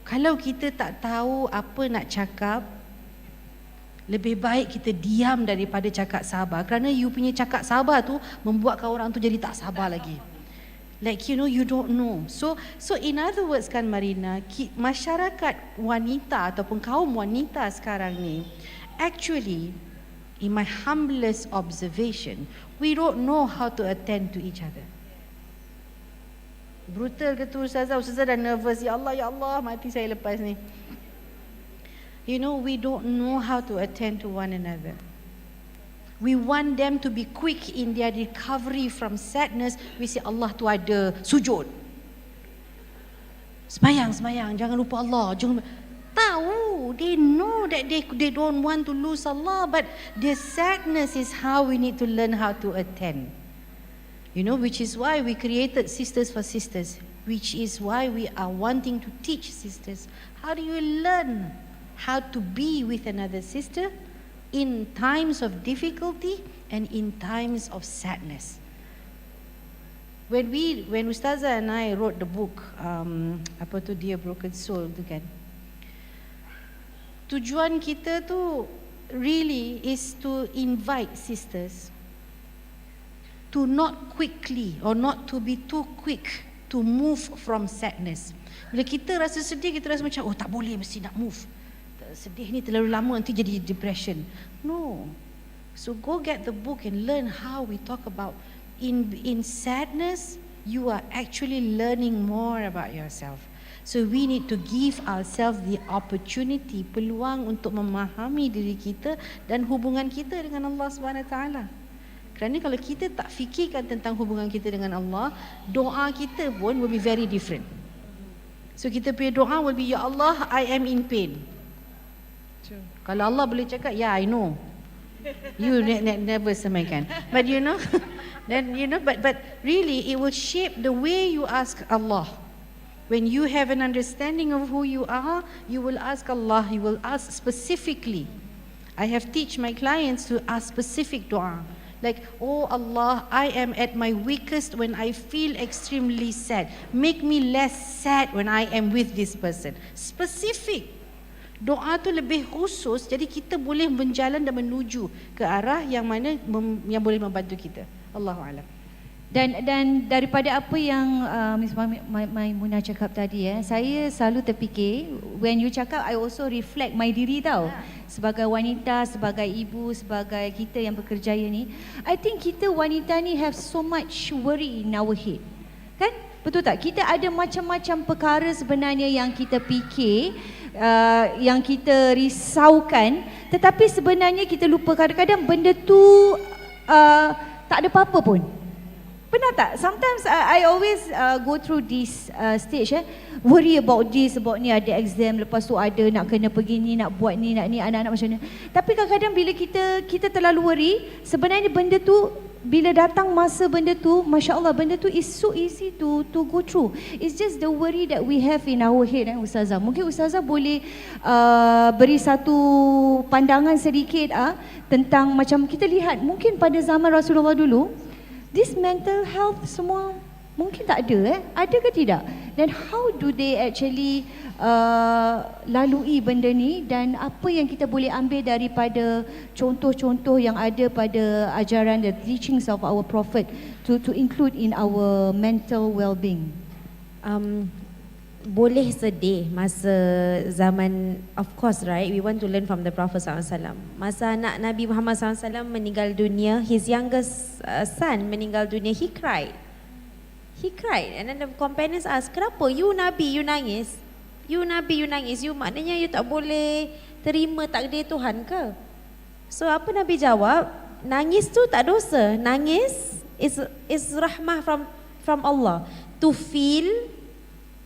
Kalau kita tak tahu apa nak cakap, lebih baik kita diam daripada cakap sabar. Kerana you punya cakap sabar tu membuatkan orang tu jadi tak sabar lagi. Like you don't know. So in other words kan Marina, masyarakat wanita ataupun kaum wanita sekarang ni, actually, in my humblest observation, we don't know how to attend to each other. Brutal ke tu Ustazah? Ustazah dah nervous. Ya Allah, mati saya lepas ni. We don't know how to attend to one another. We want them to be quick in their recovery from sadness. We say Allah tu ada, sujud. Semayang, jangan lupa Allah. Tahu, they know that they don't want to lose Allah, but their sadness is how we need to learn how to attend. You know, which is why we created Sisters for Sisters, which is why we are wanting to teach sisters. How do you learn how to be with another sister in times of difficulty and in times of sadness? When Ustazah and I wrote the book, apa tu, Dear Broken Soul tu kan, tujuan kita tu really is to invite sisters to not quickly or not to be too quick to move from sadness. Bila kita rasa sedih, kita rasa macam, oh tak boleh, mesti nak move. Sedih ni terlalu lama, nanti jadi depression. No. So go get the book and learn how we talk about in sadness, you are actually learning more about yourself. So we need to give ourselves the opportunity, peluang untuk memahami diri kita dan hubungan kita dengan Allah SWT. Kerana kalau kita tak fikirkan tentang hubungan kita dengan Allah, doa kita pun will be very different. So kita punya doa will be, Ya Allah, I am in pain. Kalau Allah boleh cakap, yeah, I know. You never semaikan. But you know, but really it will shape the way you ask Allah. When you have an understanding of who you are, you will ask Allah, you will ask specifically. I have teach my clients to ask specific dua. Like, oh Allah, I am at my weakest when I feel extremely sad. Make me less sad when I am with this person. Specific. Doa tu lebih khusus, jadi kita boleh berjalan dan menuju ke arah yang mana yang boleh membantu kita. Allahu a'lam. Dan daripada apa yang Miss Maimunah cakap tadi, saya selalu terfikir, when you cakap, I also reflect my diri tau. Sebagai wanita, sebagai ibu, sebagai kita yang berkerjaya ni, I think kita wanita ni have so much worry in our head. Kan? Betul tak? Kita ada macam-macam perkara sebenarnya yang kita fikir, yang kita risaukan, tetapi sebenarnya kita lupa kadang-kadang benda tu tak ada apa-apa pun. Benar tak? Sometimes I always go through this stage, worry about this, about ni ada exam, lepas tu ada nak kena pergi ni, nak buat ni, nak ni, anak-anak macam mana. Tapi kadang-kadang bila kita terlalu worry, sebenarnya benda tu, bila datang masa benda tu, Masya Allah, benda tu is so easy to go through. It's just the worry that we have in our head, Ustazah. Mungkin Ustazah boleh beri satu pandangan sedikit tentang macam kita lihat, mungkin pada zaman Rasulullah dulu, this mental health semua mungkin tak ada, ada ke tidak? Dan how do they actually lalui benda ni, dan apa yang kita boleh ambil daripada contoh-contoh yang ada pada ajaran, the teachings of our Prophet to include in our mental well-being? Boleh sedih masa zaman, of course, right, we want to learn from the Prophet SAW. Masa anak Nabi Muhammad SAW meninggal dunia, his youngest son meninggal dunia, he cried. And then the companions asked, kenapa you Nabi, you nangis? You Nabi, you nangis, you maknanya you tak boleh terima takdir Tuhan ke? So apa Nabi jawab? Nangis tu tak dosa. Nangis is rahmah from Allah. To feel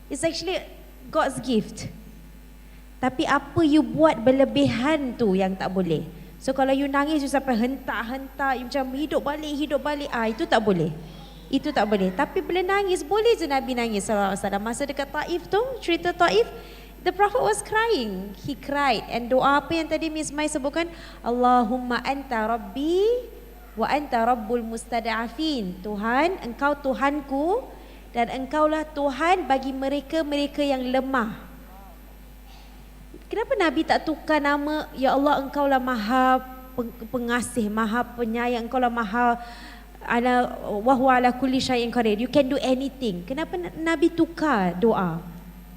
it's actually God's gift. Tapi apa you buat berlebihan tu yang tak boleh. So kalau you nangis, you sampai hentak-hentak, you macam hidup balik, itu tak boleh. Itu tak boleh. Tapi bila nangis, boleh je Nabi nangis SAW. Masa dekat Taif tu, cerita Taif, the Prophet was crying. He cried. And doa apa yang tadi Miss Mai sebutkan, Allahumma anta rabbi wa anta rabbul mustada'afin. Tuhan, engkau Tuhanku, dan engkaulah Tuhan bagi mereka-mereka yang lemah. Kenapa Nabi tak tukar nama, Ya Allah, engkaulah maha pengasih, maha penyayang, engkaulah maha wa huwa ala kulli syai'in qadir, you can do anything. Kenapa Nabi tukar doa?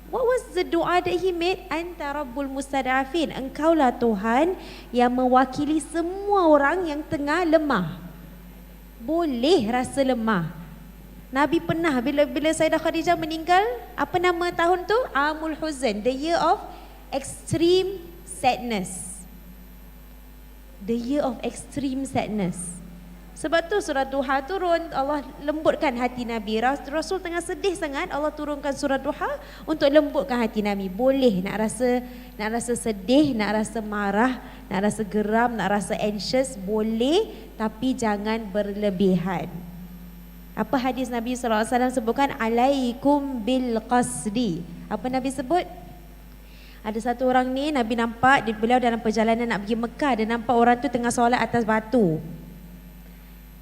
What was the doa that he made? Anta rabbul mustada'afin, engkaulah Tuhan yang mewakili semua orang yang tengah lemah. Boleh rasa lemah. Nabi pernah, bila Sayyidah Khadijah meninggal, apa nama tahun tu? Amul Huzn, the year of extreme sadness. the year of extreme sadness. Sebab tu surah Duha turun, Allah lembutkan hati Nabi. Rasul tengah sedih sangat, Allah turunkan surah Duha untuk lembutkan hati Nabi. Boleh nak rasa sedih, nak rasa marah, nak rasa geram, nak rasa anxious, boleh, tapi jangan berlebihan. Apa hadis Nabi SAW sebutkan? Alaikum bil qasdi. Apa Nabi sebut? Ada satu orang ni, Nabi nampak, beliau dalam perjalanan nak pergi Mekah, dia nampak orang tu tengah solat atas batu.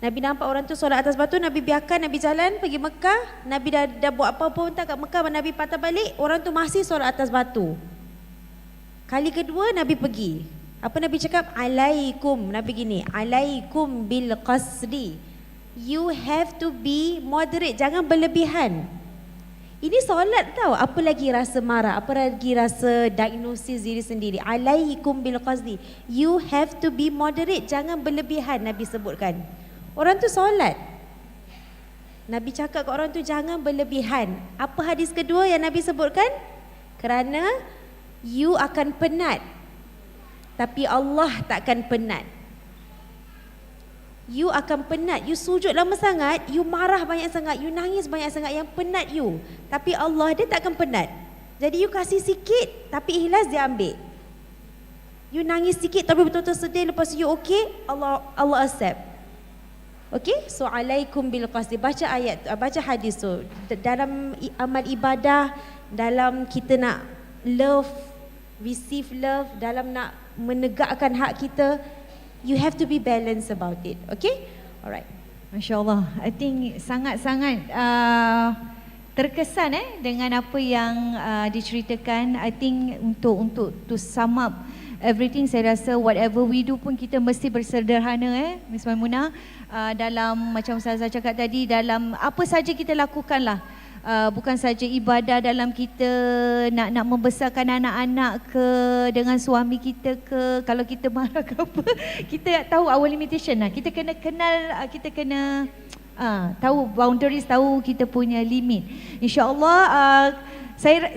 Nabi nampak orang tu solat atas batu, Nabi biarkan Nabi jalan pergi Mekah. Nabi dah buat apa-apa pun tak kat Mekah, Nabi patah balik, orang tu masih solat atas batu. Kali kedua Nabi pergi. Apa Nabi cakap? Alaikum, Nabi gini, alaikum bil qasdi. You have to be moderate, jangan berlebihan. Ini solat tau, apa lagi rasa marah, apa lagi rasa diagnosis diri sendiri. Alaikum bil qasdi. You have to be moderate, jangan berlebihan, Nabi sebutkan. Orang tu solat, Nabi cakap ke orang tu jangan berlebihan. Apa hadis kedua yang Nabi sebutkan? Kerana you akan penat, tapi Allah takkan penat. You akan penat, you sujud lama sangat, you marah banyak sangat, you nangis banyak sangat, yang penat you. Tapi Allah dia takkan penat. Jadi you kasih sikit, tapi ikhlas dia ambil. You nangis sikit tapi betul-betul sedih, lepas you okay, Allah accept. Okay, so alaikum bil qasdi. Baca ayat, baca hadis tu. Dalam amal ibadah, dalam kita nak love, receive love, dalam nak menegakkan hak kita, you have to be balanced about it. Okay, alright. Masya Allah, I think sangat-sangat terkesan dengan apa yang diceritakan. I think untuk to sum up everything, saya rasa whatever we do pun kita mesti bersederhana, Miss Maimunah, dalam macam Ustazah cakap tadi, dalam apa saja kita lakukanlah. Bukan saja ibadah, dalam kita nak membesarkan anak-anak ke, dengan suami kita ke, kalau kita marah ke apa, kita tahu our limitation lah. Kita kena kenal, kita kena tahu boundaries, tahu kita punya limit. InsyaAllah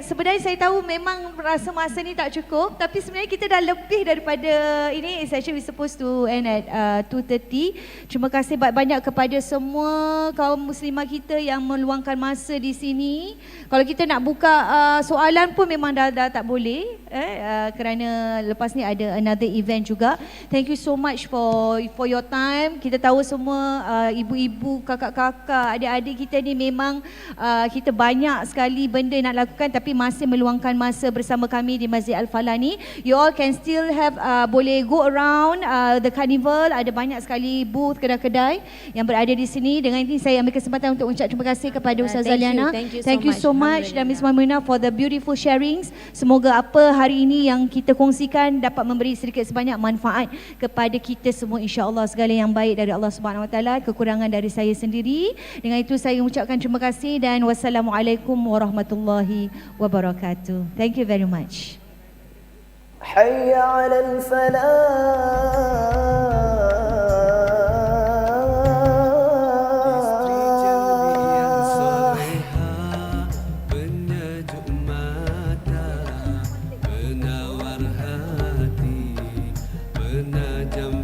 sebenarnya saya tahu memang rasa masa ni tak cukup, tapi sebenarnya kita dah lebih daripada ini. It's actually we supposed to end at 2:30. Terima kasih banyak kepada semua kaum muslimah kita yang meluangkan masa di sini. Kalau kita nak buka soalan pun memang dah tak boleh, kerana lepas ni ada another event juga. Thank you so much for your time. Kita tahu semua ibu-ibu, kakak-kakak, adik-adik kita ni memang kita banyak sekali benda nak lakukan, tapi masih meluangkan masa bersama kami di Masjid Al-Falah ni. You all can still have boleh go around the carnival. Ada banyak sekali booth, kedai-kedai yang berada di sini. Dengan ini saya ambil kesempatan untuk ucap terima kasih kepada Ustazah Liana. Thank you so much dan Miss Maimunah for the beautiful sharings. Semoga apa hari ini yang kita kongsikan dapat memberi sedikit sebanyak manfaat kepada kita semua, insya-Allah. Segala yang baik dari Allah Subhanahu Wa Taala, kekurangan dari saya sendiri. Dengan itu saya ucapkan terima kasih dan wassalamualaikum warahmatullahi wabarakatuh. Thank you very much. Hayya 'alal falah.